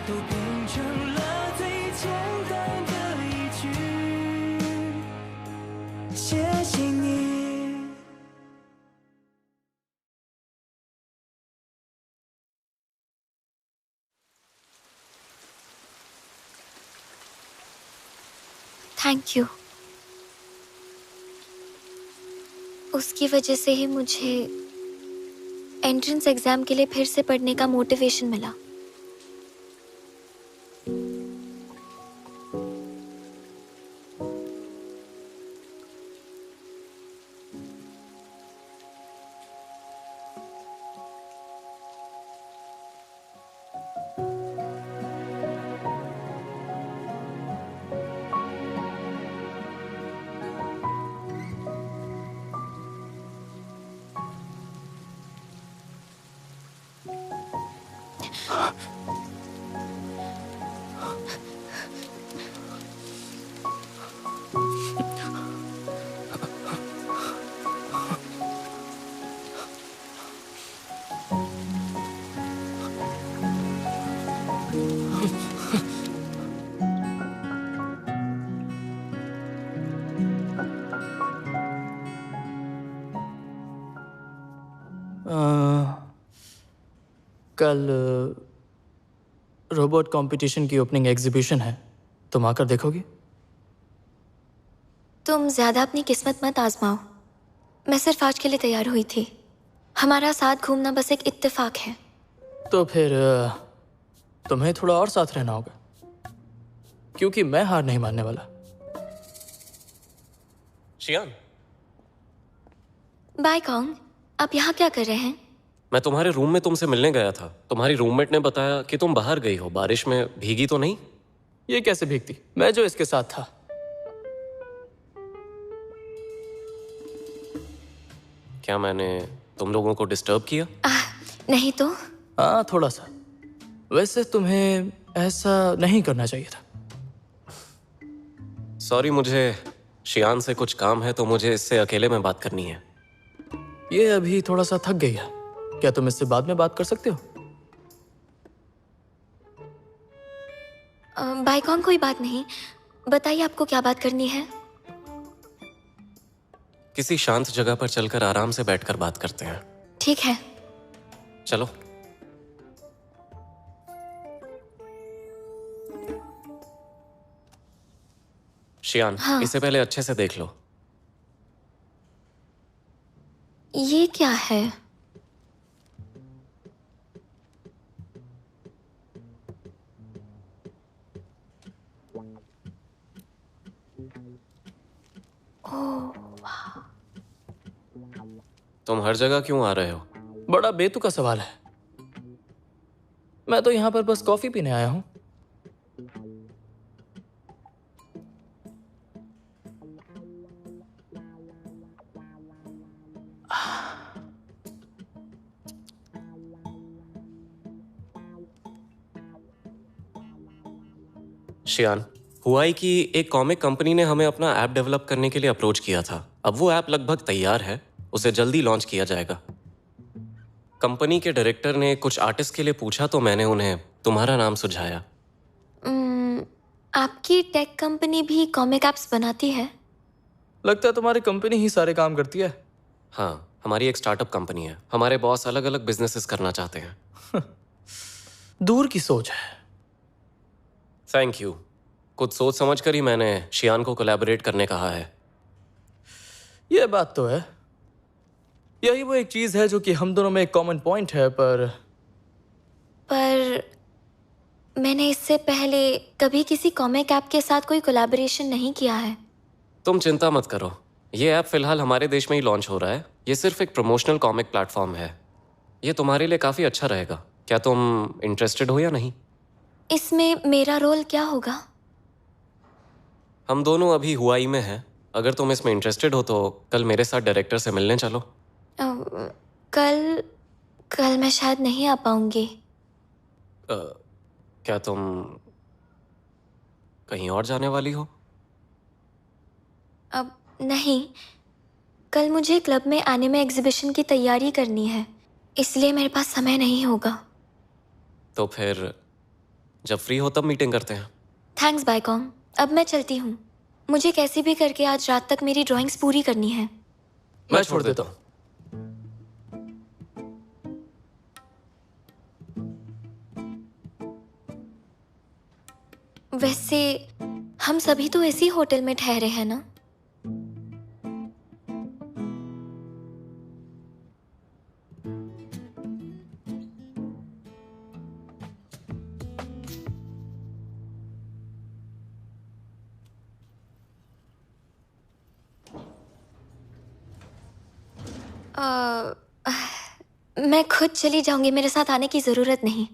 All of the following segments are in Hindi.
都变成了最简单的一句谢谢你。थैंक यू। उसकी वजह से ही मुझे एंट्रेंस एग्जाम के लिए फिर से पढ़ने का मोटिवेशन मिला। कल रोबोट कंपटीशन की ओपनिंग एग्जीबिशन है, तुम आकर देखोगी? तुम ज्यादा अपनी किस्मत मत आजमाओ। मैं सिर्फ आज के लिए तैयार हुई थी। हमारा साथ घूमना बस एक इत्तेफाक है। तो फिर तुम्हें थोड़ा और साथ रहना होगा, क्योंकि मैं हार नहीं मानने वाला। शियान, बाय कॉन्ग, आप यहाँ क्या कर रहे हैं? मैं तुम्हारे रूम में तुमसे मिलने गया था। तुम्हारी रूममेट ने बताया कि तुम बाहर गई हो। बारिश में भीगी तो नहीं? ये कैसे भीगती? मैं जो इसके साथ था। क्या मैंने तुम लोगों को डिस्टर्ब किया? नहीं तो। हाँ, थोड़ा सा। वैसे तुम्हें ऐसा नहीं करना चाहिए था। सॉरी, मुझे शियान से कुछ काम है तो मुझे इससे अकेले में बात करनी है। ये अभी थोड़ा सा थक गई है। क्या तुम इससे बाद में बात कर सकते हो? बाय कॉन्ग, कोई बात नहीं। बताइए आपको क्या बात करनी है? किसी शांत जगह पर चलकर आराम से बैठकर बात करते हैं। ठीक है। चलो। शियान, हाँ। इससे पहले अच्छे से देख लो। ये क्या है? तुम हर जगह क्यों आ रहे हो? बड़ा बेतुका सवाल है। मैं तो यहाँ पर बस कॉफी पीने आया हूँ। शियान, हुआई की एक कॉमिक कंपनी ने हमें अपना ऐप डेवलप करने के लिए अप्रोच किया था। अब वो ऐप लगभग तैयार है, उसे जल्दी लॉन्च किया जाएगा। कंपनी के डायरेक्टर ने कुछ आर्टिस्ट के लिए पूछा तो मैंने उन्हें तुम्हारा नाम सुझाया। आपकी टेक कंपनी भी कॉमिक एप्स बनाती है? लगता है तुम्हारी कंपनी ही सारे काम करती है। हाँ, हमारी एक स्टार्टअप कंपनी है। हमारे बॉस अलग अलग बिजनेसेस करना चाहते हैं। दूर की सोच है। Thank you. कुछ सोच समझ कर ही मैंने शियान को कोलैबोरेट करने कहा है। ये बात तो है। यही वो एक चीज है जो कि हम दोनों में एक कॉमन पॉइंट है, पर मैंने इससे पहले कभी किसी कॉमिक ऐप के साथ कोई कोलैबोरेशन नहीं किया है। तुम चिंता मत करो, ये ऐप फिलहाल हमारे देश में ही लॉन्च हो रहा है। ये सिर्फ एक प्रमोशनल कॉमिक प्लेटफॉर्म है। ये तुम्हारे लिए काफ़ी अच्छा रहेगा। क्या तुम इंटरेस्टेड हो या नहीं? इसमें मेरा रोल क्या होगा? हम दोनों अभी हुआई में हैं। अगर तुम इसमें इंटरेस्टेड हो तो कल मेरे साथ डायरेक्टर से मिलने चलो। कल मैं शायद नहीं आ पाऊंगी। क्या तुम कहीं और जाने वाली हो? अब नहीं, कल मुझे क्लब में एनिमे एग्जीबिशन की तैयारी करनी है, इसलिए मेरे पास समय नहीं होगा। तो फिर जब फ्री हो तब मीटिंग करते हैं। थैंक्स बायकॉम, अब मैं चलती हूँ। मुझे कैसे भी करके आज रात तक मेरी ड्राइंग्स पूरी करनी है। मैं छोड़ देता हूँ। वैसे हम सभी तो इसी होटल में ठहरे हैं ना? मैं खुद चली जाऊंगी, मेरे साथ आने की जरूरत नहीं।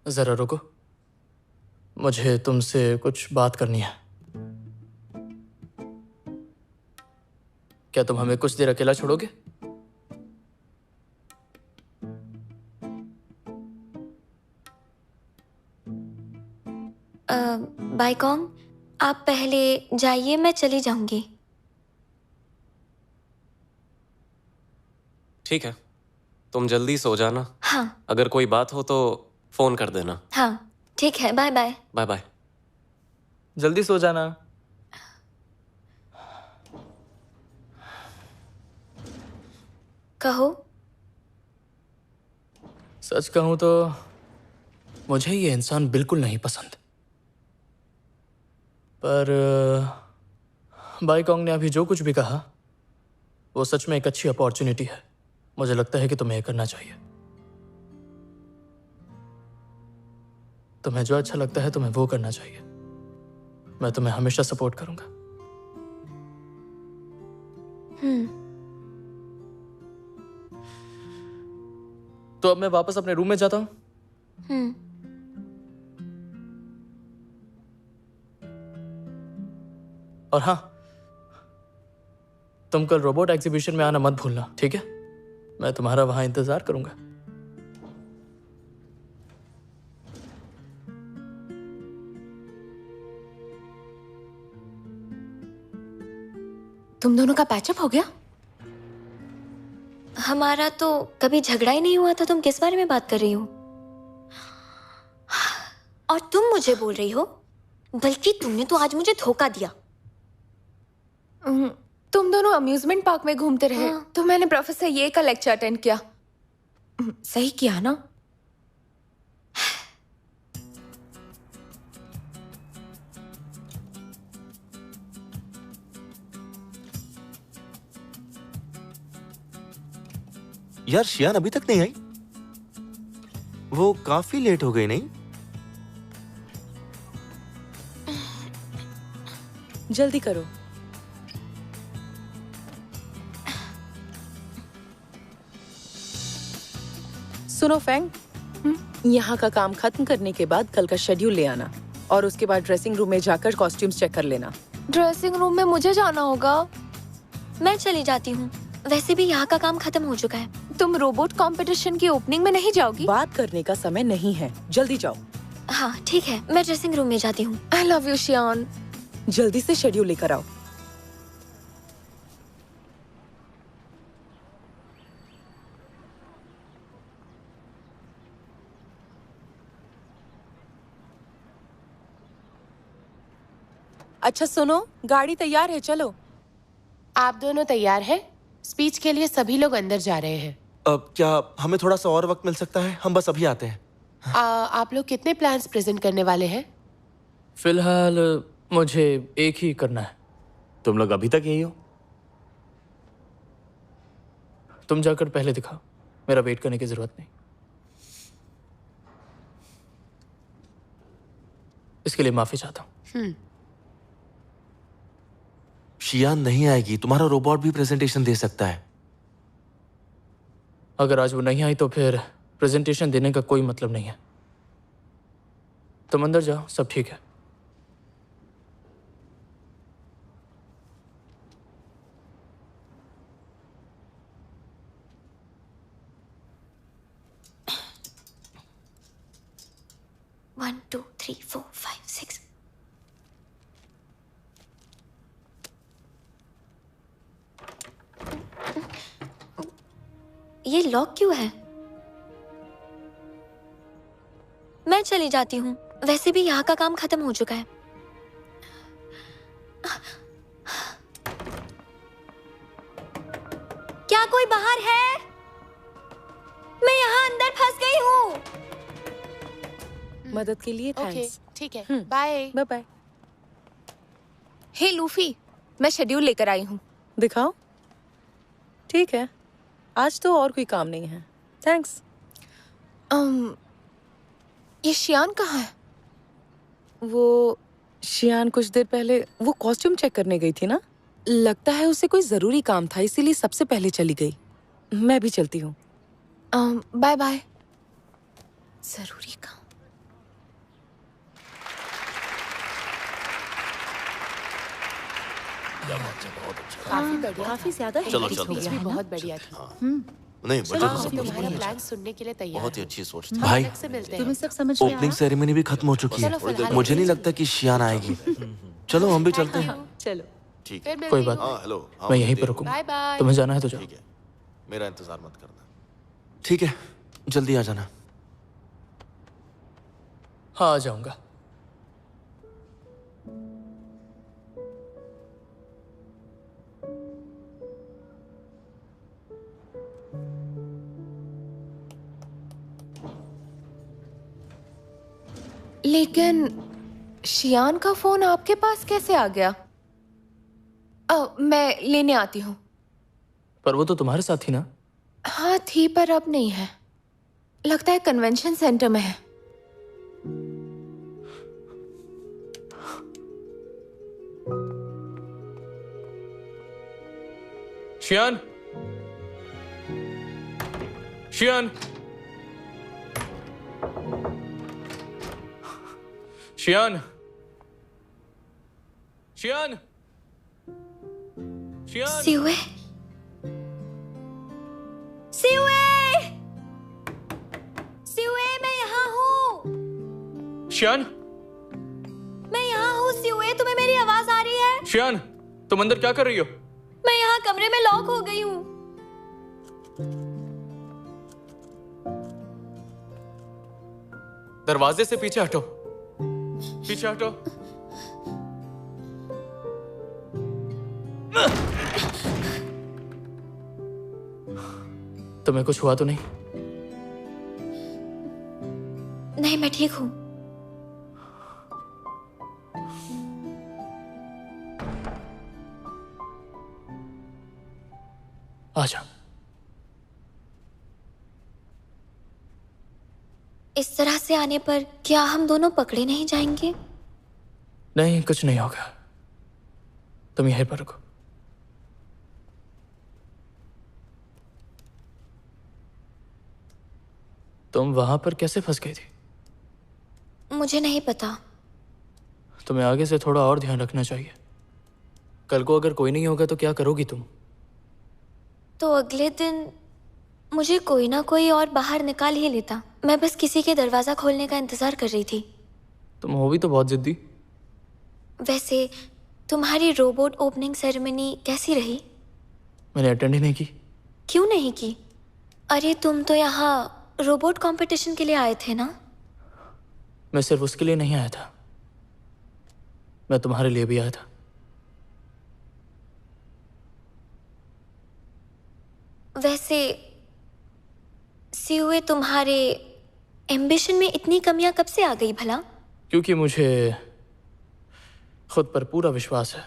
जरा रुको, मुझे तुमसे कुछ बात करनी है। क्या तुम हमें कुछ देर अकेला छोड़ोगे? बायकॉम, आप पहले जाइए, मैं चली जाऊंगी। ठीक है, तुम जल्दी सो जाना। हाँ अगर कोई बात हो तो फोन कर देना। हाँ ठीक है, बाय बाय। Bye bye. जल्दी सो जाना। कहो। सच कहूं तो मुझे ये इंसान बिल्कुल नहीं पसंद, पर बाईकॉन्ग ने अभी जो कुछ भी कहा वो सच में एक अच्छी अपॉर्चुनिटी है। मुझे लगता है कि तुम्हें ये करना चाहिए। तुम्हें जो अच्छा लगता है तुम्हें वो करना चाहिए। मैं तुम्हें हमेशा सपोर्ट करूंगा। तो अब मैं वापस अपने रूम में जाता हूं। और हाँ, तुम कल रोबोट एग्जीबिशन में आना मत भूलना, ठीक है? मैं तुम्हारा वहां इंतजार करूंगा। तुम दोनों का पैचअप हो गया? हमारा तो कभी झगड़ा ही नहीं हुआ था। तुम किस बारे में बात कर रही हो? और तुम मुझे बोल रही हो? बल्कि तुमने तो आज मुझे धोखा दिया। तुम दोनों अम्यूजमेंट पार्क में घूमते रहे हाँ। तो मैंने प्रोफेसर ये का लेक्चर अटेंड किया। सही किया ना? यार शियान अभी तक नहीं आई। वो काफी लेट हो गई नहीं? जल्दी करो। सुनो फैंग, यहाँ का काम खत्म करने के बाद कल का शेड्यूल ले आना और उसके बाद ड्रेसिंग रूम में जाकर कॉस्ट्यूम्स चेक कर लेना। ड्रेसिंग रूम में मुझे जाना होगा? मैं चली जाती हूँ। वैसे भी यहाँ का काम खत्म हो चुका है। तुम रोबोट कंपटीशन की ओपनिंग में नहीं जाओगी? बात करने का समय नहीं है, जल्दी जाओ। हाँ ठीक है, मैं ड्रेसिंग रूम में जाती हूँ। I love you Shiyan. जल्दी से शेड्यूल लेकर आओ। अच्छा सुनो, गाड़ी तैयार है, चलो। आप दोनों तैयार हैं? स्पीच के लिए सभी लोग अंदर जा रहे हैं। अब क्या हमें थोड़ा सा और वक्त मिल सकता है? हम बस अभी आते हैं। आप लोग कितने प्लान्स प्रेजेंट करने वाले हैं? फिलहाल मुझे एक ही करना है। तुम लोग अभी तक यही हो? तुम जाकर पहले दिखाओ, मेरा वेट करने की जरूरत नहीं। इसके लिए माफी चाहता हूँ। शियान नहीं आएगी, तुम्हारा रोबोट भी प्रेजेंटेशन दे सकता है। अगर आज वो नहीं आई तो फिर प्रेजेंटेशन देने का कोई मतलब नहीं है। तुम अंदर जाओ, सब ठीक है। One, two, three, four, five, six. ये लॉक क्यों है? मैं मैं चली जाती हूँ, वैसे भी यहाँ का काम खत्म हो चुका है। क्या कोई बाहर है? मैं यहाँ अंदर फंस गई हूँ। मदद के लिए ओके थैंक्स। ठीक है, bye. Bye bye. Hey Luffy, मैं शेड्यूल लेकर आई हूँ। दिखाओ। ठीक है, आज तो और कोई काम नहीं है। थैंक्स। ये शियान कहाँ है? वो शियान कुछ देर पहले वो कॉस्ट्यूम चेक करने गई थी ना, लगता है उसे कोई जरूरी काम था, इसीलिए सबसे पहले चली गई। मैं भी चलती हूँ। Bye bye. जरूरी काम। काफी बढ़िया। काफी ज्यादा चलो, hectic चलो। हो गया भी है ना? बहुत बढ़िया थी। नहीं चलो, बजट हम सब कुछ तुम्हारा बढ़िया प्लान था। सुनने के लिए तैयार बहुत ही हैं। अच्छी सोच थी। भाई अलग से मिलते तुम्हें हैं। सब समझ में ओपनिंग आया? सेरेमनी भी खत्म हो चुकी है। चलो, फिलहाल मुझे नहीं चलो। लगता कि शियान आएगी। चलो हम भी चलते हैं। चलो। ठीक फिर है। मिलती कोई बात हूँ। हाँ हेलो। हाँ, मैं यहीं मिलते पर हैं। रुकूंगा। Bye bye. तुम्हें जाना है तो जाओ। ठीक है, मेरा इंतजार मत करना। ठीक है, जल्दी आ जाना। हाँ, आ जाऊंगा। लेकिन शियान का फोन आपके पास कैसे आ गया? मैं लेने आती हूँ। पर वो तो तुम्हारे साथ थी ना? हाँ थी, पर अब नहीं है। लगता है कन्वेंशन सेंटर में है। शियान, शियान, शियान, शियान, शियान। सियुए, सियुए, सियुए, मैं यहाँ हूँ। शियान, मैं यहाँ हूँ सियुए, तुम्हें मेरी आवाज आ रही है? शियान, तुम अंदर क्या कर रही हो? मैं यहाँ कमरे में लॉक हो गई हूँ। दरवाजे से पीछे हटो, पीछे हटो। तुम्हें कुछ हुआ तो नहीं? नहीं, मैं ठीक हूँ। आजा। इस तरह से आने पर क्या हम दोनों पकड़े नहीं जाएंगे? नहीं, कुछ नहीं होगा। तुम यहीं पर रुको। तुम वहां पर कैसे फंस गई थी? मुझे नहीं पता। तुम्हें आगे से थोड़ा और ध्यान रखना चाहिए। कल को अगर कोई नहीं होगा तो क्या करोगी तुम? तो अगले दिन मुझे कोई ना कोई और बाहर निकाल ही लेता। मैं बस किसी के दरवाजा खोलने का इंतजार कर रही थी। तुम हो भी तो बहुत जिद्दी। वैसे तुम्हारी रोबोट ओपनिंग सेरेमनी कैसी रही? मैंने अटेंड ही नहीं की। क्यों नहीं की? अरे तुम तो यहाँ रोबोट कंपटीशन के लिए आए थे ना? मैं सिर्फ उसके लिए नहीं आया था, मैं तुम्हारे लिए भी आया था। वैसे सियुए, तुम्हारे एम्बिशन में इतनी कमियां कब से आ गई भला? क्योंकि मुझे खुद पर पूरा विश्वास है।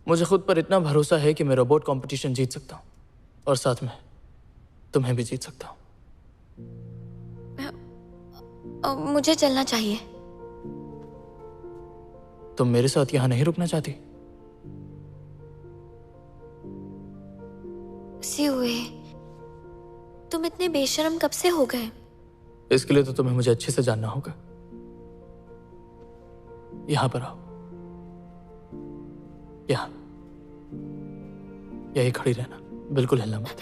मुझे खुद पर इतना भरोसा है कि मैं रोबोट कंपटीशन जीत सकता हूँ और साथ में तुम्हें भी जीत सकता हूँ। मुझे चलना चाहिए। तुम मेरे साथ यहाँ नहीं रुकना चाहती? सियुए, तुम इतने बेशर्म कब से हो गए? इसके लिए तो तुम्हें मुझे अच्छे से जानना होगा। यहाँ पर आओ, यहाँ यही खड़ी रहना, बिल्कुल हिलना मत।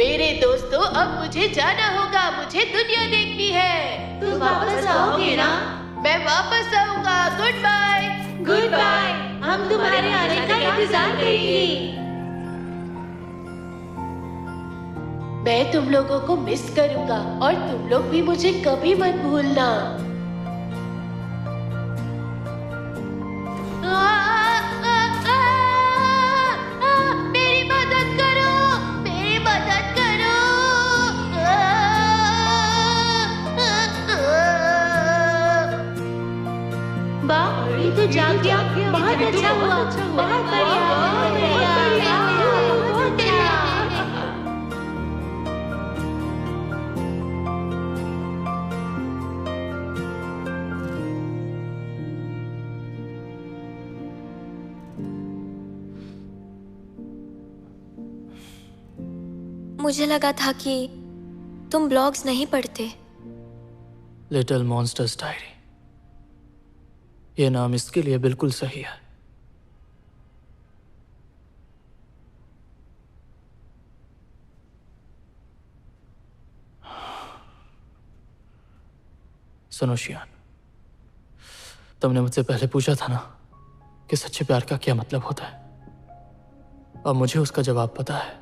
मेरे दोस्तों, अब मुझे जाना होगा, मुझे दुनिया देखनी है। तुम वापस आओगे ना? मैं वापस आऊंगा। Goodbye. Goodbye. हम तुम्हारे आने का इंतजार करेंगे। मैं तुम लोगों को मिस करूंगा और तुम लोग भी मुझे कभी मत भूलना। मेरी मदद करो, मेरी मदद करो। वाह, ये तो जाग गया। बहुत अच्छा हुआ, बहुत बढ़िया। मुझे लगा था कि तुम ब्लॉग्स नहीं पढ़ते। लिटिल मॉन्स्टर्स डायरी, ये नाम इसके लिए बिल्कुल सही है। सुनो शियान, तुमने मुझसे पहले पूछा था ना कि सच्चे प्यार का क्या मतलब होता है। अब मुझे उसका जवाब पता है।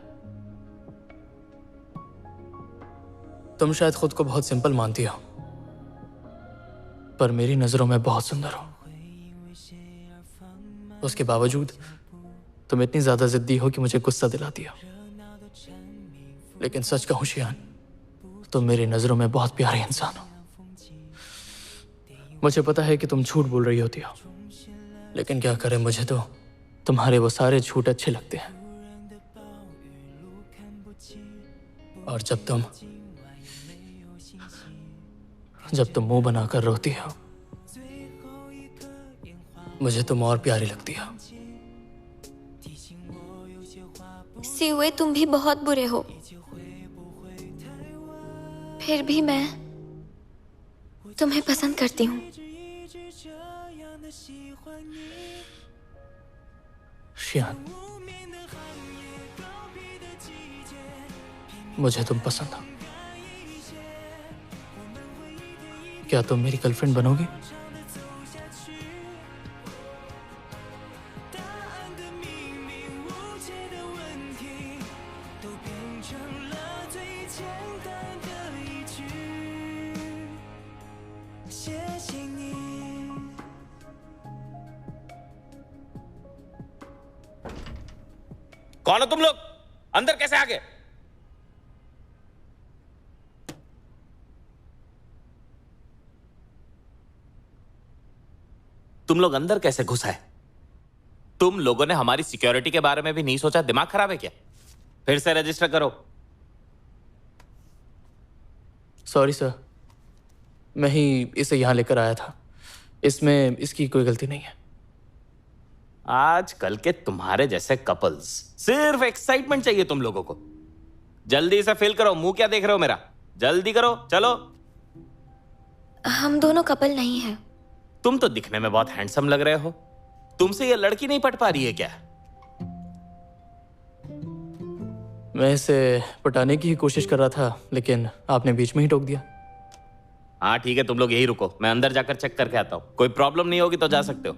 तुम शायद खुद को बहुत सिंपल मानती हो, पर मेरी नजरों में बहुत सुंदर हो। उसके बावजूद तुम इतनी ज्यादा जिद्दी हो कि मुझे गुस्सा दिलाती हो। लेकिन सच कहूं शियान, तुम मेरी नजरों में बहुत प्यारे इंसान हो। मुझे पता है कि तुम झूठ बोल रही होती हो, लेकिन क्या करें, मुझे तो तुम्हारे वो सारे झूठ अच्छे लगते हैं। और जब तुम मुंह बनाकर रोती हो, मुझे तुम और प्यारी लगती हो। सिवे, तुम भी बहुत बुरे हो, फिर भी मैं तुम्हें पसंद करती हूँ। शियान, मुझे तुम पसंद हो। क्या तुम मेरी गर्लफ्रेंड बनोगी? कौन हो तुम लोग? अंदर कैसे आ गए? तुम लोग अंदर कैसे घुस आए? तुम लोगों ने हमारी सिक्योरिटी के बारे में भी नहीं सोचा? दिमाग खराब है क्या? फिर से रजिस्टर करो। सॉरी सर, मैं ही इसे यहां लेकर आया था। इसमें इसकी कोई गलती नहीं है। आजकल के तुम्हारे जैसे कपल्स, सिर्फ एक्साइटमेंट चाहिए तुम लोगों को। जल्दी से फिल करो। मुंह क्या देख रहे हो मेरा? जल्दी करो, चलो। हम दोनों कपल नहीं हैं। तुम तो दिखने में बहुत हैंडसम लग रहे हो। तुमसे ये लड़की नहीं पट पा रही है क्या? मैं इसे पटाने की ही कोशिश कर रहा था, लेकिन आपने बीच में ही टोक दिया। हाँ ठीक है, तुम लोग यही रुको, मैं अंदर जाकर चेक करके आता हूं। कोई प्रॉब्लम नहीं होगी तो जा सकते हो।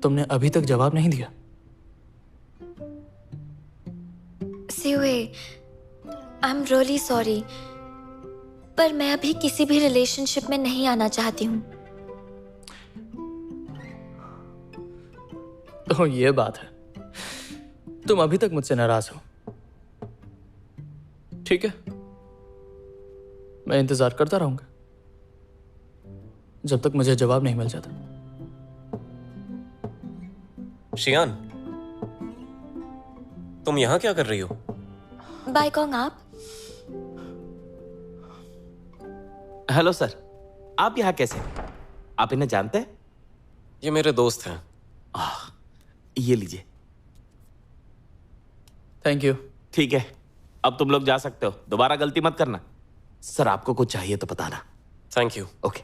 तुमने अभी तक जवाब नहीं दिया। सिवे, आई एम रियली सॉरी, पर मैं अभी किसी भी रिलेशनशिप में नहीं आना चाहती हूँ। तो ये बात है, तुम अभी तक मुझसे नाराज हो। ठीक है, मैं इंतजार करता रहूंगा जब तक मुझे जवाब नहीं मिल जाता। शियान, तुम यहां क्या कर रही हो? बायकोंग, आप? हेलो सर, आप यहाँ कैसे? आप इन्हें जानते हैं? ये मेरे दोस्त हैं। ये लीजिए। Thank you. ठीक है, अब तुम लोग जा सकते हो। दोबारा गलती मत करना। सर, आपको कुछ चाहिए तो बताना। Thank you. ओके।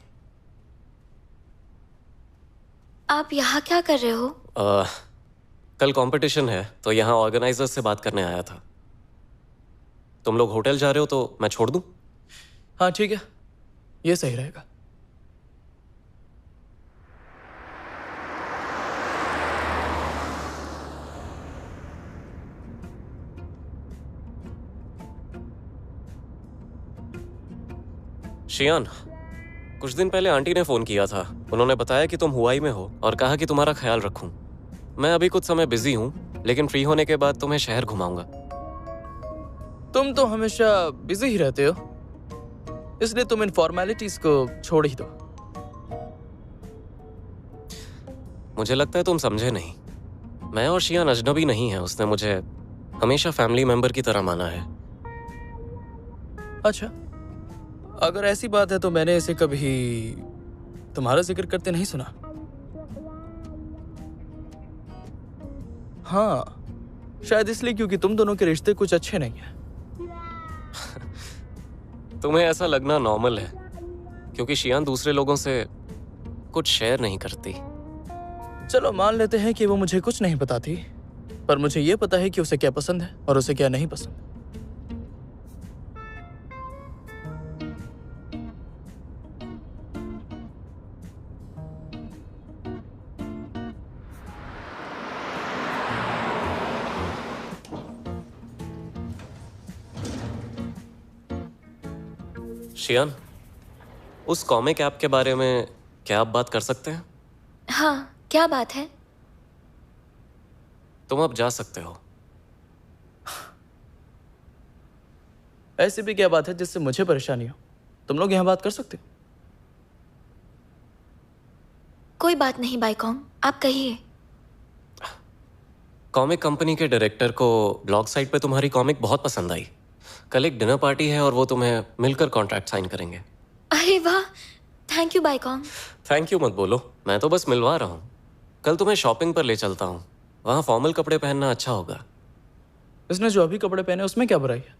आप यहाँ क्या कर रहे हो? कल कंपटीशन है तो यहाँ ऑर्गेनाइजर से बात करने आया था। तुम लोग होटल जा रहे हो तो मैं छोड़ दूं? हाँ ठीक है, ये सही रहेगा। शियान, कुछ दिन पहले आंटी ने फोन किया था। उन्होंने बताया कि तुम हुआई में हो और कहा कि तुम्हारा ख्याल रखूं। मैं अभी कुछ समय बिजी हूं, लेकिन फ्री होने के बाद तुम्हें शहर घुमाऊंगा। तुम तो हमेशा बिजी ही रहते हो, इसलिए तुम इन फॉर्मेलिटीज को छोड़ ही दो। मुझे लगता है तुम समझे नहीं। मैं और शियान अजनबी नहीं है। उसने मुझे हमेशा फैमिली मेंबर की तरह माना है। अच्छा, अगर ऐसी बात है तो मैंने इसे कभी तुम्हारा जिक्र करते नहीं सुना। हाँ, शायद इसलिए क्योंकि तुम दोनों के रिश्ते कुछ अच्छे नहीं हैं। तुम्हें ऐसा लगना नॉर्मल है, क्योंकि शियान दूसरे लोगों से कुछ शेयर नहीं करती। चलो मान लेते हैं कि वो मुझे कुछ नहीं बताती, पर मुझे ये पता है कि उसे क्या पसंद है और उसे क्या नहीं पसंद। शियान, उस कॉमिक ऐप के बारे में क्या आप बात कर सकते हैं? हाँ, क्या बात है? तुम अब जा सकते हो। ऐसी भी क्या बात है जिससे मुझे परेशानी हो? तुम लोग यहाँ बात कर सकते हो। कोई बात नहीं बाइकॉम, आप कहिए। कॉमिक कंपनी के डायरेक्टर को ब्लॉग साइट पे तुम्हारी कॉमिक बहुत पसंद आई। कल एक डिनर पार्टी है और वो तुम्हें मिलकर कॉन्ट्रैक्ट साइन करेंगे। अरे वाह, थैंक यू बाइकॉम। थैंक यू मत बोलो, मैं तो बस मिलवा रहा हूँ। कल तुम्हें शॉपिंग पर ले चलता हूँ, वहाँ फॉर्मल कपड़े पहनना अच्छा होगा। इसने जो अभी कपड़े पहने उसमें क्या बुराई है?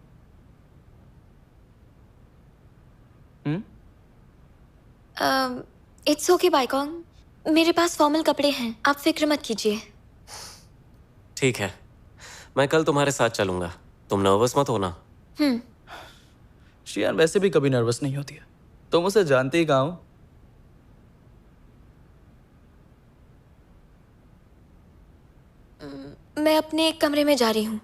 इट्स ओके बाइकॉम, मेरे पास फॉर्मल कपड़े हैं, आप फिक्र मत कीजिए। ठीक है, मैं कल तुम्हारे साथ चलूंगा। तुम नर्वस मत होना। शियान वैसे भी कभी नर्वस नहीं होती है, तुम उसे जानते ही कहाँ हो। मैं अपने कमरे में जा रही हूँ।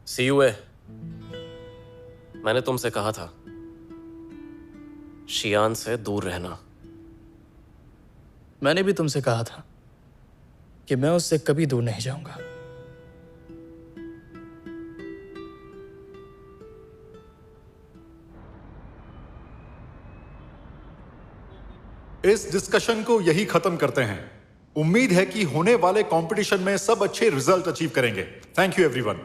सीयूए, मैंने तुमसे कहा था शियान से दूर रहना। मैंने भी तुमसे कहा था कि मैं उससे कभी दूर नहीं जाऊंगा। इस डिस्कशन को यही खत्म करते हैं। उम्मीद है कि होने वाले कंपटीशन में सब अच्छे रिजल्ट अचीव करेंगे। Thank you everyone.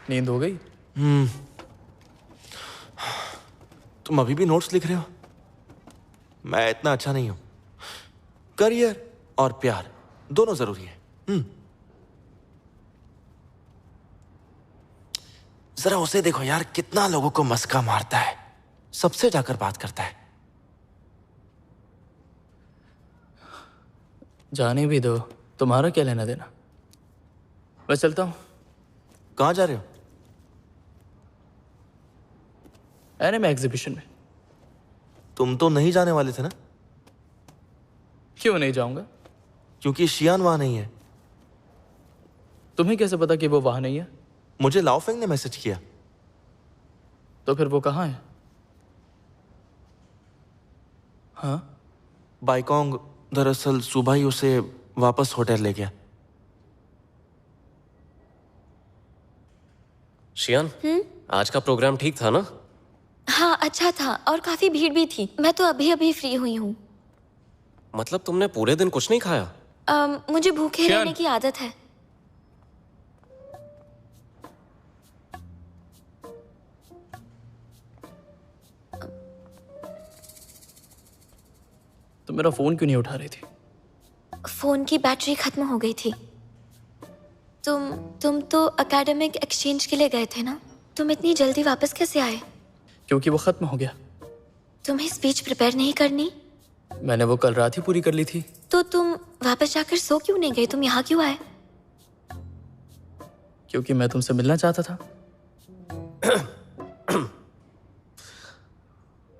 नींद हो गई? तुम अभी भी नोट्स लिख रहे हो? मैं इतना अच्छा नहीं हूं। करियर और प्यार दोनों जरूरी है। जरा उसे देखो यार, कितना लोगों को मस्का मारता है, सबसे जाकर बात करता है। जाने भी दो, तुम्हारा क्या लेना देना। मैं चलता हूं। कहां जा रहे हो? एनिमे एग्जीबिशन में। तुम तो नहीं जाने वाले थे ना? क्यों नहीं जाऊंगा? क्योंकि शियान वहां नहीं है। तुम्हें कैसे पता कि वो वहां नहीं है? मुझे लाओफेंग ने मैसेज किया। तो फिर वो कहाँ है? हाँ? बाइकोंग दरअसल सुबह ही उसे वापस होटल ले गया। शियान, आज का प्रोग्राम ठीक था ना? हाँ, अच्छा था और काफी भीड़ भी थी। मैं तो अभी अभी फ्री हुई हूँ। मतलब तुमने पूरे दिन कुछ नहीं खाया? मुझे भूखे रहने की आदत है। तो मेरा फोन क्यों नहीं उठा रही थी? फोन की बैटरी खत्म हो गई थी। तुम तो एकेडमिक एक्सचेंज के लिए गए थे ना? तुम इतनी जल्दी वापस कैसे आए? क्योंकि वो खत्म हो गया। तुम्हें स्पीच प्रिपेयर नहीं करनी? मैंने वो कल रात ही पूरी कर ली थी। तो तुम वापस जाकर सो क्यों नहीं गए? तुम यहाँ क्यों आए? क्योंकि मैं तुमसे मिलना चाहता था।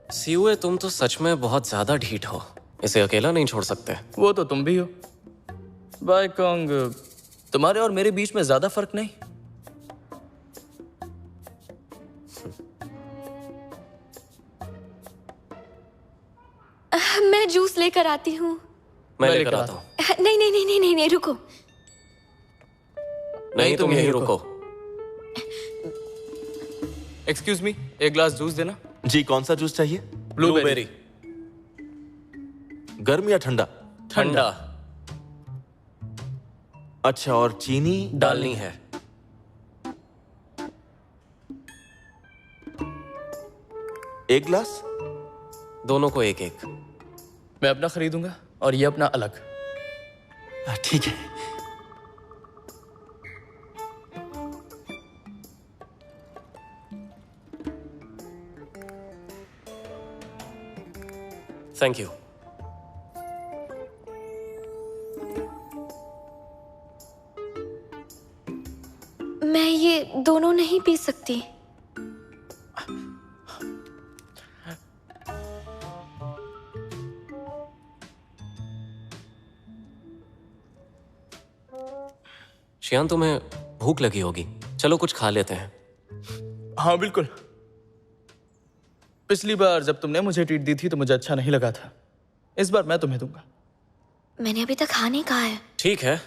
सीयूए, तुम तो सच में बहुत ज्यादा ढीठ हो। इसे अकेला नहीं छोड़ सकते। वो तो तुम भी हो। बायकोंग, तुम्हारे और मेरे बीच में ज्यादा फर्क नहीं। मैं जूस लेकर आती हूँ। मैं लेकर आता हूँ। नहीं नहीं नहीं नहीं नहीं नहीं, रुको। नहीं, तुम यहीं रुको। एक्सक्यूज मी, एक ग्लास जूस देना। जी, कौन सा जूस चाहिए? ब्लूबेरी। गर्म या ठंडा? ठंडा। अच्छा, और चीनी डालनी है। एक ग्लास? दोनों को एक एक। मैं अपना खरीदूंगा और ये अपना अलग। ठीक है। Thank you. मैं ये दोनों नहीं पी सकती। शियान, तुम्हें भूख लगी होगी, चलो कुछ खा लेते हैं। हाँ बिल्कुल। पिछली बार जब तुमने मुझे ट्रीट दी थी तो मुझे अच्छा नहीं लगा था। इस बार मैं तुम्हें दूंगा। मैंने अभी तक हाँ नहीं कहा है। ठीक है,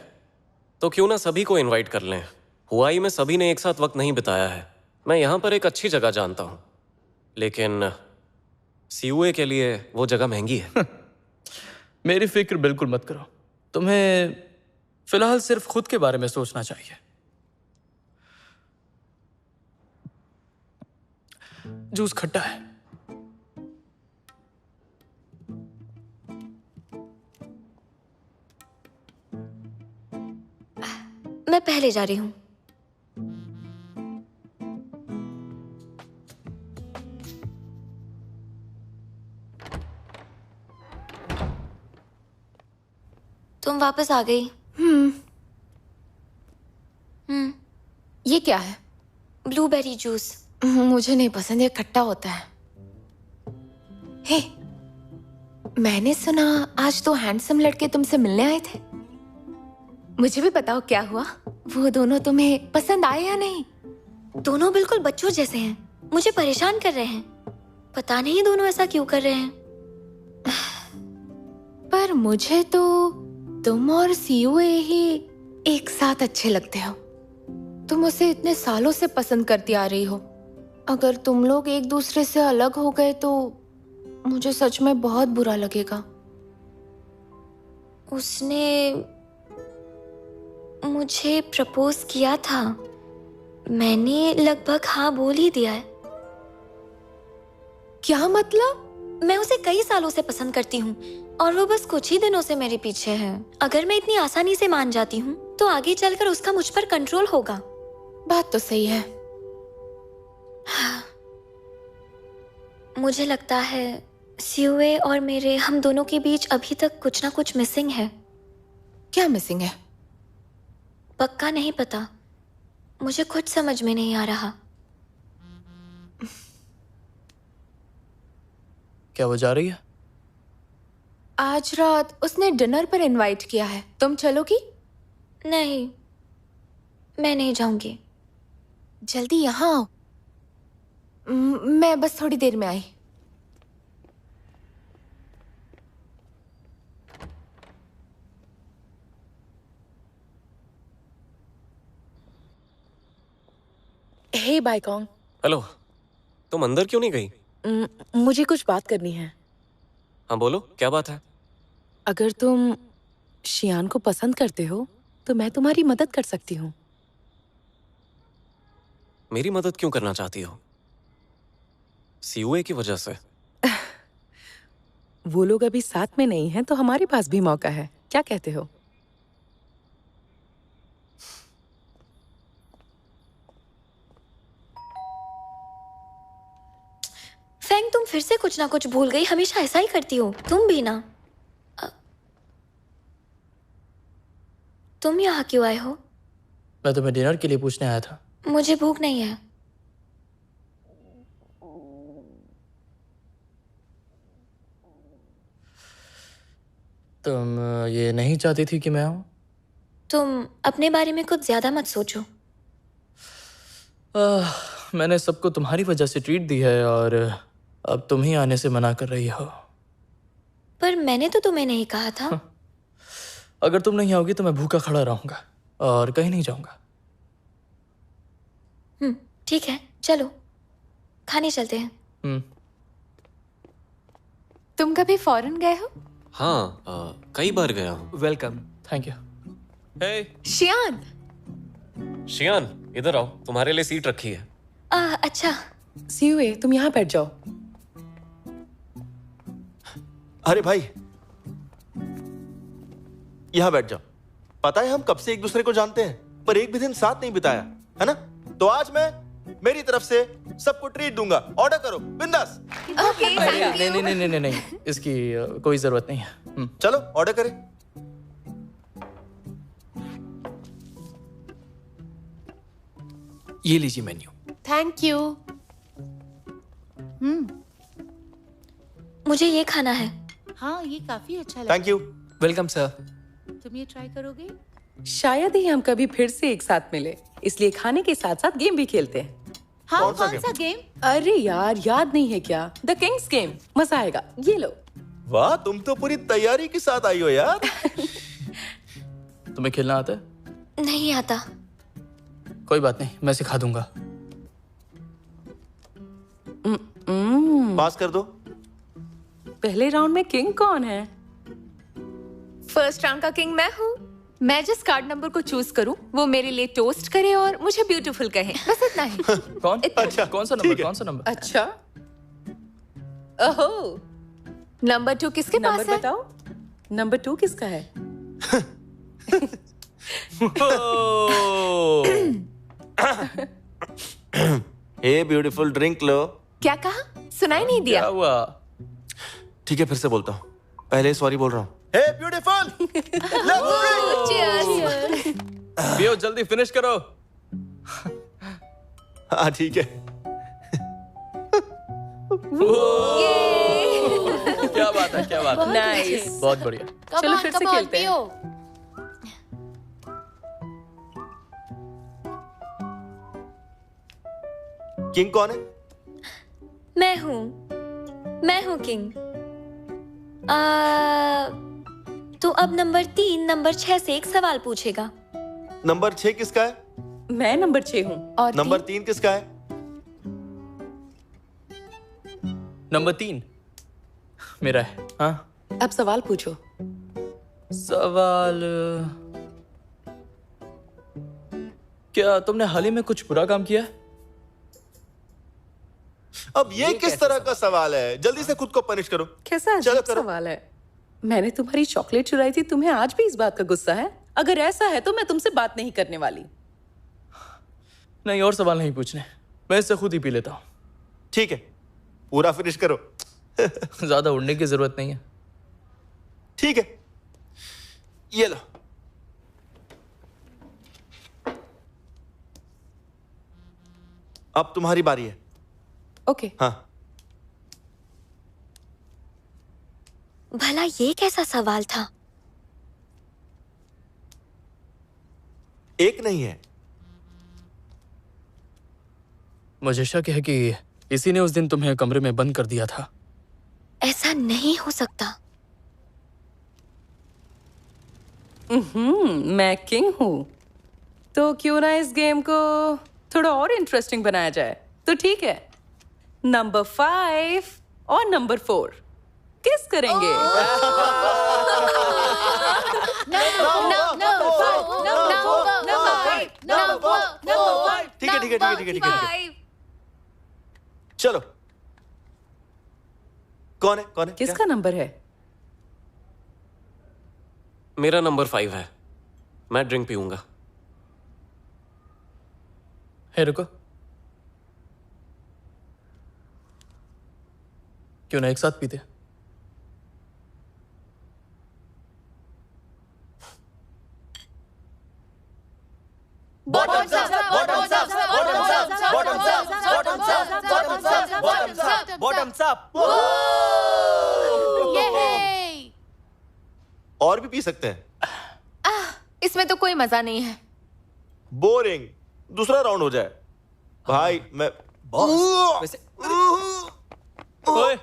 तो क्यों ना सभी को इनवाइट कर लें। हुआई में सभी ने एक साथ वक्त नहीं बिताया है। मैं यहाँ पर एक अच्छी जगह जानता हूँ, लेकिन सीयूए के लिए वो जगह महंगी है। मेरी फिक्र बिल्कुल मत करो। तुम्हें फिलहाल सिर्फ खुद के बारे में सोचना चाहिए। जूस खट्टा है। मैं पहले जा रही हूँ। तुम वापस आ गई। ये क्या है? Blueberry juice. मुझे नहीं पसंद, ये खट्टा होता है। हे, मैंने सुना आज दो हैंडसम लड़के तुमसे मिलने आए थे। मुझे भी बताओ क्या हुआ? वो दोनों तुम्हें पसंद आए या नहीं? दोनों बिल्कुल बच्चों जैसे हैं, मुझे परेशान कर रहे हैं। पता नहीं दोनों ऐसा क्यों कर रहे हैं। पर मुझे तो तुम और सीयूए ही एक साथ अच्छे लगते हो। तुम उसे इतने सालों से पसंद करती आ रही हो। अगर तुम लोग एक दूसरे से अलग हो गए तो मुझे सच में बहुत बुरा लगेगा। उसने मुझे प्रपोज किया था। मैंने लगभग हाँ बोल ही दिया है। क्या मतलब? मैं उसे कई सालों से पसंद करती हूँ और वो बस कुछ ही दिनों से मेरे पीछे है। अगर मैं इतनी आसानी से मान जाती हूँ तो आगे चलकर उसका मुझ पर कंट्रोल होगा। बात तो सही है। मुझे लगता है सीयूए और मेरे हम दोनों के बीच अभी तक कुछ ना कुछ मिसिंग है। क्या मिसिंग है? पक्का नहीं पता, मुझे खुद समझ में नहीं आ रहा। क्या वो जा रही है? आज रात उसने डिनर पर इनवाइट किया है, तुम चलोगी? नहीं, मैं नहीं जाऊंगी। जल्दी यहाँ आओ। मैं बस थोड़ी देर में आई। हे बायकोंग। हेलो, तुम अंदर क्यों नहीं गई? मुझे कुछ बात करनी है। हाँ बोलो, क्या बात है? अगर तुम शियान को पसंद करते हो तो मैं तुम्हारी मदद कर सकती हूँ। मेरी मदद क्यों करना चाहती हो? सीयूए की वजह से? वो लोग अभी साथ में नहीं हैं तो हमारे पास भी मौका है, क्या कहते हो? डार्लिंग, तुम फिर से कुछ ना कुछ भूल गई। हमेशा ऐसा ही करती हो। तुम भी ना। तुम यहाँ क्यों आए हो? मैं तुम्हें डिनर के लिए पूछने आया था। मुझे भूख नहीं है। तुम ये नहीं चाहती थी कि मैं आऊं? तुम अपने बारे में कुछ ज्यादा मत सोचो। मैंने सबको तुम्हारी वजह से ट्रीट दी है और अब तुम ही आने से मना कर रही हो। पर मैंने तो तुम्हें नहीं कहा था। अगर तुम नहीं आओगी तो मैं भूखा खड़ा रहूंगा और कहीं नहीं जाऊंगा। ठीक है, चलो खाने चलते हैं। तुम कभी फॉरेन गए हो? हाँ, कई बार गया हूँ। Welcome. Thank you. Hey Shiyan. Shiyan, इधर आओ, तुम्हारे लिए सीट रखी है। अच्छा। सीयूए, तुम यहाँ बैठ जाओ। अरे भाई, यहां बैठ जाओ। पता है हम कब से एक दूसरे को जानते हैं, पर एक भी दिन साथ नहीं बिताया, है ना? तो आज मैं मेरी तरफ से सबको ट्रीट दूंगा। ऑर्डर करो, बिंदास। Okay, thank you. नहीं, इसकी कोई जरूरत नहीं है। चलो ऑर्डर करें। ये लीजिए मेन्यू। Thank you. मुझे ये खाना है। हाँ, ये काफी अच्छा लगा। Thank you. Welcome sir. तुम ये ट्राई करोगे? शायद ही हम कभी फिर से एक साथ मिले, इसलिए खाने के साथ साथ गेम भी खेलते हैं। हाँ, कौन सा कौन सा गेम? अरे यार, याद नहीं है क्या? The Kings game. मजा आएगा, ये लो। वाह, तुम तो पूरी तैयारी के साथ आई हो यार। तुम्हें खेलना आता है? नहीं आता। कोई बात नहीं, मैं सिखा दूंगा। पास कर दो। पहले राउंड में किंग कौन है? फर्स्ट राउंड का किंग मैं हूँ। मैं जिस कार्ड नंबर को चूज करूँ वो मेरे लिए टोस्ट करे और मुझे ब्यूटीफुल कहे, बस इतना ही। कौन? अच्छा, कौन सा ठीक नंबर? है। कौन सा नंबर? अच्छा। ओहो, नंबर 2 किसके पास नंबर है? बताओ। नंबर 2 किसका है? हे ब्यूटीफुल, ड्रिंक लो। क्या कहा? सुनाई नहीं दिया। क्या हुआ? ठीक है, फिर से बोलता हूँ। पहले सॉरी बोल रहा हूँ। हे ब्यूटीफुल, पियो, जल्दी फिनिश करो। हाँ ठीक है। क्या बात है, क्या बात है। नाइस। बहुत बढ़िया। चलो फिर से खेलते हैं। किंग कौन है? मैं हूँ किंग। तो अब नंबर 3 नंबर 6 से एक सवाल पूछेगा। नंबर 6 किसका है? मैं नंबर 6 हूँ। और नंबर 3 किसका है? नंबर 3 मेरा है। हाँ, अब सवाल पूछो। सवाल क्या तुमने हाल ही में कुछ बुरा काम किया है? अब ये किस तरह का सवाल है? जल्दी से खुद को पनिश करो। कैसा अजीब सवाल है। मैंने तुम्हारी चॉकलेट चुराई थी, तुम्हें आज भी इस बात का गुस्सा है? अगर ऐसा है तो मैं तुमसे बात नहीं करने वाली। नहीं, और सवाल नहीं पूछने, मैं इससे खुद ही पी लेता हूँ। ठीक है, पूरा फिनिश करो। ज्यादा उड़ने की जरूरत नहीं है। ठीक है, ये लो। अब तुम्हारी बारी है। ओके। हाँ। भला ये कैसा सवाल था? एक नहीं है। मुझे शक है कि इसी ने उस दिन तुम्हें कमरे में बंद कर दिया था। ऐसा नहीं हो सकता। मैं किंग हूँ, तो क्यों ना इस गेम को थोड़ा और इंटरेस्टिंग बनाया जाए। तो ठीक है, नंबर 5 और नंबर 4 किस करेंगे? ठीक है ठीक है ठीक है ठीक है ठीक है। चलो, कौन है कौन है? किसका नंबर है? मेरा नंबर 5 है। मैं ड्रिंक पीऊंगा। है, रुको। क्यों ना एक साथ पीते? Bottoms up, bottoms up, bottoms up, bottoms up, bottoms up, bottoms up, bottoms up, bottoms up. Yay! और भी पी सकते हैं। इसमें तो कोई मजा नहीं है। बोरिंग। दूसरा राउंड हो जाए। भाई मैं ओए,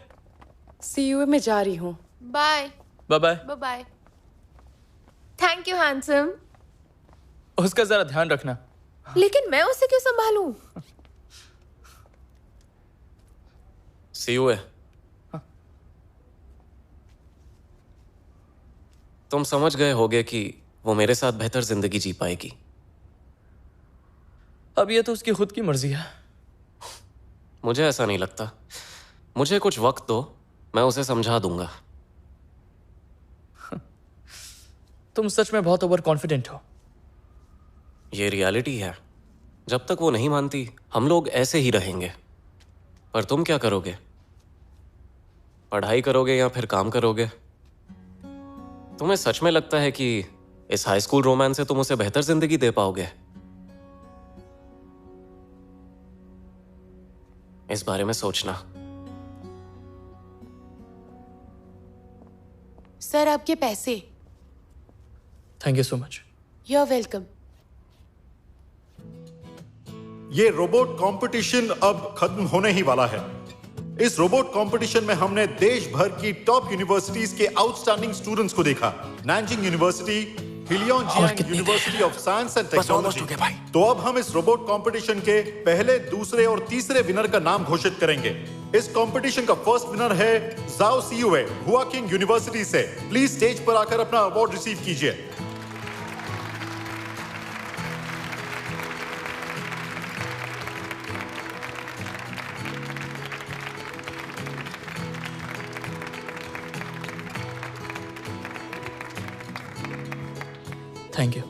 सीयूए में जा रही हूँ। Bye bye bye. Bye bye. Thank you handsome. उसका जरा ध्यान रखना। लेकिन मैं उसे क्यों संभालूं? सीयूए, तुम समझ गए होगे कि वो मेरे साथ बेहतर जिंदगी जी पाएगी। अब ये तो उसकी खुद की मर्जी है। मुझे ऐसा नहीं लगता। मुझे कुछ वक्त दो, मैं उसे समझा दूंगा। तुम सच में बहुत ओवर कॉन्फिडेंट हो। ये रियलिटी है। जब तक वो नहीं मानती हम लोग ऐसे ही रहेंगे। पर तुम क्या करोगे? पढ़ाई करोगे या फिर काम करोगे? तुम्हें सच में लगता है कि इस हाई स्कूल रोमांस से तुम उसे बेहतर जिंदगी दे पाओगे? इस बारे में सोचना। सर आपके पैसे। Thank you so much. You are welcome. ये रोबोट कंपटीशन अब खत्म होने ही वाला है। इस रोबोट कंपटीशन में हमने देश भर की टॉप यूनिवर्सिटीज के आउटस्टैंडिंग स्टूडेंट्स को देखा। Nanjing University, Heilongjiang University of Science and Technology. तो अब हम इस रोबोट कंपटीशन के पहले, दूसरे और तीसरे विनर का नाम घोषित करेंगे। इस कंपटीशन का फर्स्ट विनर है जाओ सीयूए, हुआकिंग यूनिवर्सिटी से। प्लीज स्टेज पर आकर अपना अवार्ड रिसीव कीजिए। Thank you.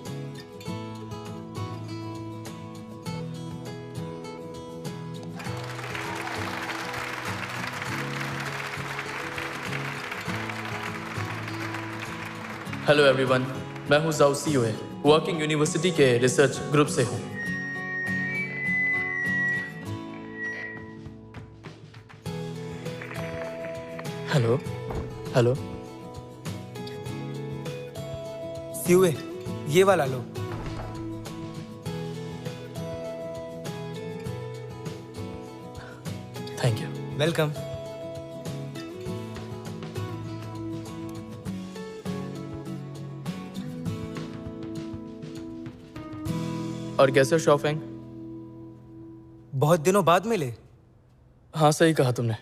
हेलो एवरीवन, मैं हूं जाओ सीयूए, वर्किंग यूनिवर्सिटी के रिसर्च ग्रुप से हूं। Hello hello. सीयूए, ये वाला लो। Thank you. वेलकम। और कैसे शॉफेंग? बहुत दिनों बाद मिले। हाँ, सही कहा तुमने।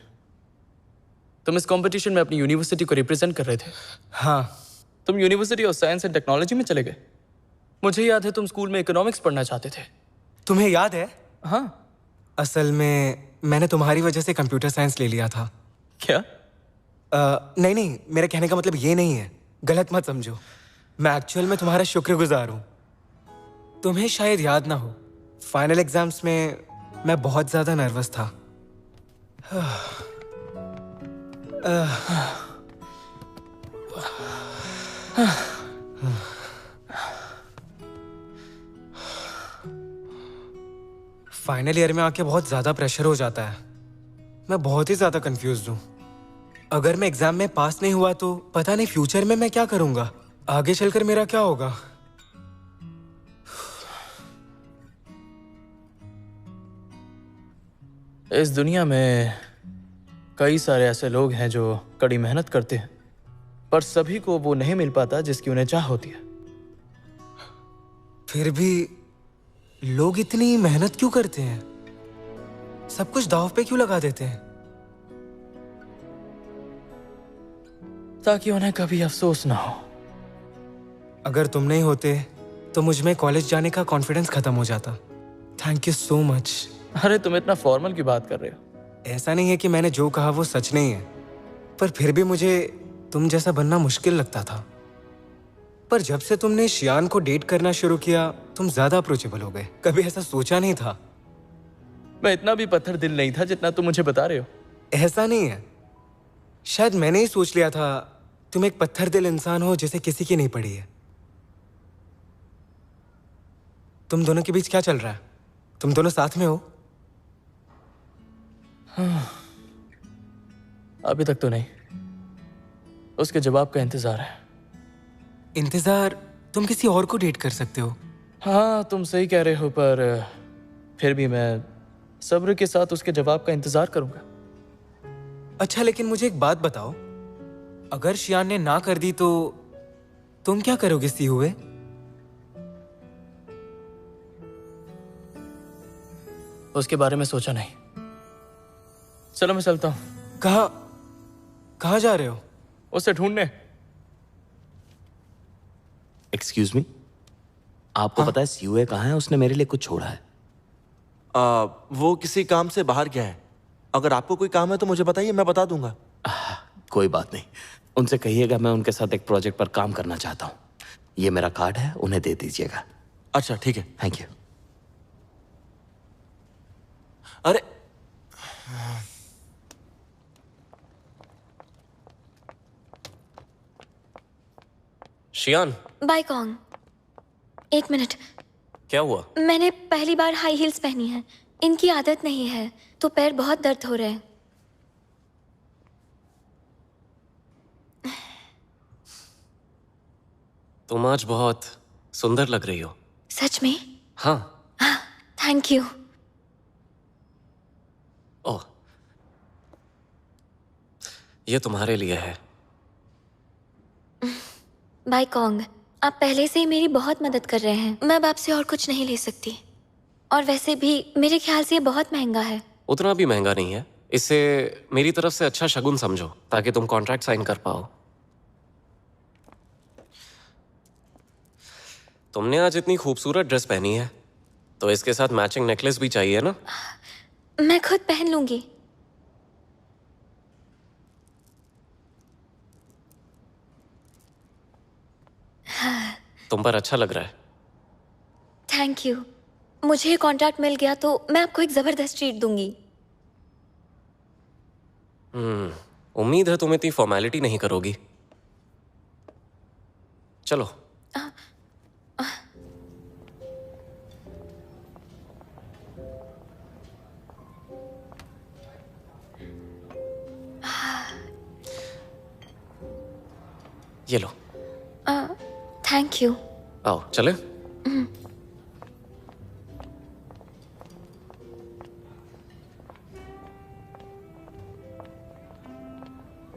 तुम इस कंपटीशन में अपनी यूनिवर्सिटी को रिप्रेजेंट कर रहे थे। हाँ। तुम university of Science and technology में चले गए। मुझे याद है तुम स्कूल में इकोनॉमिक्स पढ़ना चाहते थे। तुम्हें याद है? हाँ। असल में मैंने तुम्हारी वजह से कंप्यूटर साइंस ले लिया था। क्या? नहीं, मेरे कहने का मतलब ये नहीं है, गलत मत समझो। मैं एक्चुअल में तुम्हारा शुक्रगुजार हूँ। तुम्हें शायद याद ना हो, फाइनल एग्जाम्स में मैं बहुत ज्यादा नर्वस था। फाइनल ईयर में आके बहुत ज्यादा प्रेशर हो जाता है। मैं बहुत ही ज्यादा कंफ्यूज्ड हूँ। अगर मैं एग्जाम में पास नहीं हुआ तो पता नहीं फ्यूचर में मैं क्या करूंगा, आगे चलकर मेरा क्या होगा। इस दुनिया में कई सारे ऐसे लोग हैं जो कड़ी मेहनत करते हैं, पर सभी को वो नहीं मिल पाता जिसकी उन्हें चाह होती है। फिर भी लोग इतनी मेहनत क्यों करते हैं? सब कुछ दांव पे क्यों लगा देते हैं? ताकि उन्हें कभी अफसोस ना हो। अगर तुम नहीं होते तो मुझ में कॉलेज जाने का कॉन्फिडेंस खत्म हो जाता। Thank you so much. अरे तुम इतना फॉर्मल की बात कर रहे हो? ऐसा नहीं है कि मैंने जो कहा वो सच नहीं है, पर फिर भी मुझे तुम जैसा बनना मुश्किल लगता था। पर जब से तुमने शियान को डेट करना शुरू किया, तुम ज्यादा अप्रोचेबल हो गए। कभी ऐसा सोचा नहीं था। मैं इतना भी पत्थर दिल नहीं था जितना तुम मुझे बता रहे हो। ऐसा नहीं है, शायद मैंने ही सोच लिया था तुम एक पत्थर दिल इंसान हो जिसे किसी की नहीं पड़ी है। तुम दोनों के बीच क्या चल रहा है? तुम दोनों साथ में हो? अभी तक तो नहीं, उसके जवाब का इंतजार है। इंतजार? तुम किसी और को डेट कर सकते हो। हाँ तुम सही कह रहे हो, पर फिर भी मैं सब्र के साथ उसके जवाब का इंतजार करूंगा। अच्छा लेकिन मुझे एक बात बताओ, अगर शियान ने ना कर दी तो तुम क्या करोगे सी हुए? उसके बारे में सोचा नहीं। चलो मैं चलता हूं। कहाँ जा रहे हो? उसे ढूंढने। एक्सक्यूज मी, आपको पता है सीयूए कहाँ है? उसने मेरे लिए कुछ छोड़ा है। वो किसी काम से बाहर गया है। अगर आपको कोई काम है तो मुझे बताइए, मैं बता दूंगा। कोई बात नहीं, उनसे कहिएगा मैं उनके साथ एक प्रोजेक्ट पर काम करना चाहता हूँ। ये मेरा कार्ड है, उन्हें दे दीजिएगा। अच्छा ठीक है। Thank you. अरे शियान। बाय कॉन्ग, एक मिनट। क्या हुआ? मैंने पहली बार हाई हील्स पहनी है, इनकी आदत नहीं है, तो पैर बहुत दर्द हो रहे हैं। तुम आज बहुत सुंदर लग रही हो। सच में? हाँ। Thank you. ओह, ये तुम्हारे लिए है। बाय कॉन्ग, आप पहले से ही मेरी बहुत मदद कर रहे हैं। मैं अब आपसे और कुछ नहीं ले सकती, और वैसे भी मेरे ख्याल से ये बहुत महंगा है। उतना भी महंगा नहीं है, इसे मेरी तरफ से अच्छा शगुन समझो ताकि तुम कॉन्ट्रैक्ट साइन कर पाओ। तुमने आज इतनी खूबसूरत ड्रेस पहनी है, तो इसके साथ मैचिंग नेकलेस भी चाहिए ना? मैं खुद पहन लूंगी। तुम पर अच्छा लग रहा है। Thank you. मुझे ये कॉन्ट्रैक्ट मिल गया तो मैं आपको एक जबरदस्त ट्रीट दूंगी। उम्मीद है तुम इतनी फॉर्मेलिटी नहीं करोगी। चलो। ये लो। Thank you. आओ चले।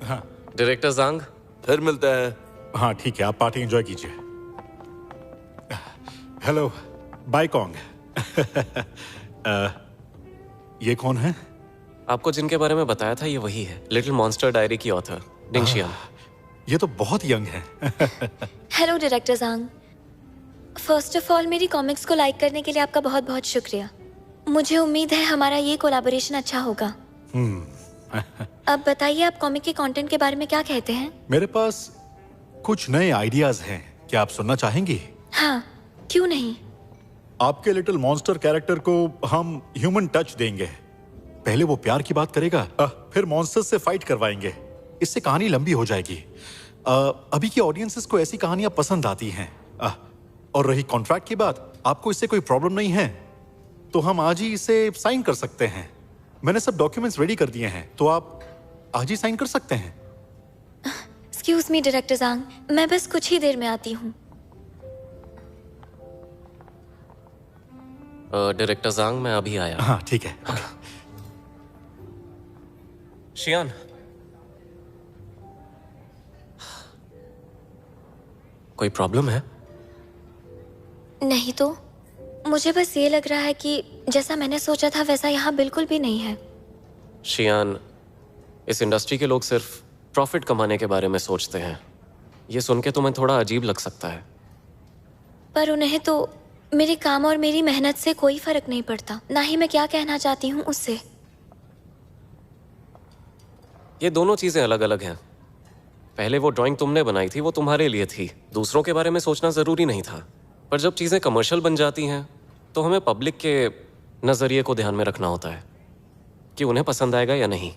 हाँ डायरेक्टर जांग, फिर मिलता है। हाँ ठीक है, आप पार्टी एंजॉय कीजिए। Hello Bai Kong. ये कौन है? आपको जिनके बारे में बताया था ये वही है, लिटिल मॉन्स्टर डायरी की ऑथर डिंग शियान। ये तो बहुत यंग है। Hello director Zhang, first of all मेरी कॉमिक्स को लाइक करने के लिए आपका बहुत बहुत शुक्रिया। मुझे उम्मीद है हमारा ये कोलैबोरेशन अच्छा होगा। अब बताइए आप कॉमिक के कंटेंट के बारे में क्या कहते हैं? मेरे पास कुछ नए आइडियाज हैं, क्या आप सुनना चाहेंगी? हाँ, क्यों नहीं। आपके लिटिल मॉन्स्टर कैरेक्टर को हम ह्यूमन टच देंगे। पहले वो प्यार की बात करेगा, फिर मॉन्स्टर्स से फाइट करवाएंगे। इससे कहानी लंबी हो जाएगी। अभी की ऑडियंसेस को ऐसी कहानियां पसंद आती हैं। और रही कॉन्ट्रैक्ट की बात, आपको इससे कोई प्रॉब्लम नहीं है तो हम आज ही इसे साइन कर सकते हैं। मैंने सब डॉक्यूमेंट्स रेडी कर दिए हैं, तो आप आज ही साइन कर सकते हैं। एक्सक्यूज मी डायरेक्टर जांग, मैं बस कुछ ही देर में आती हूँ। डायरेक्टर जांग, मैं अभी आया। हाँ ठीक है। शियान, कोई प्रॉब्लम है? नहीं तो, मुझे बस ये लग रहा है कि जैसा मैंने सोचा था वैसा यहाँ बिल्कुल भी नहीं है। शियान, इस इंडस्ट्री के लोग सिर्फ प्रॉफिट कमाने के बारे में सोचते हैं। ये सुन के तुम्हें थोड़ा अजीब लग सकता है, पर उन्हें तो मेरे काम और मेरी मेहनत से कोई फर्क नहीं पड़ता, ना ही मैं क्या कहना चाहती हूँ उससे। ये दोनों चीजें अलग अलग हैं। पहले वो ड्राइंग तुमने बनाई थी वो तुम्हारे लिए थी, दूसरों के बारे में सोचना जरूरी नहीं था। पर जब चीजें कमर्शियल बन जाती हैं तो हमें पब्लिक के नजरिए को ध्यान में रखना होता है कि उन्हें पसंद आएगा या नहीं।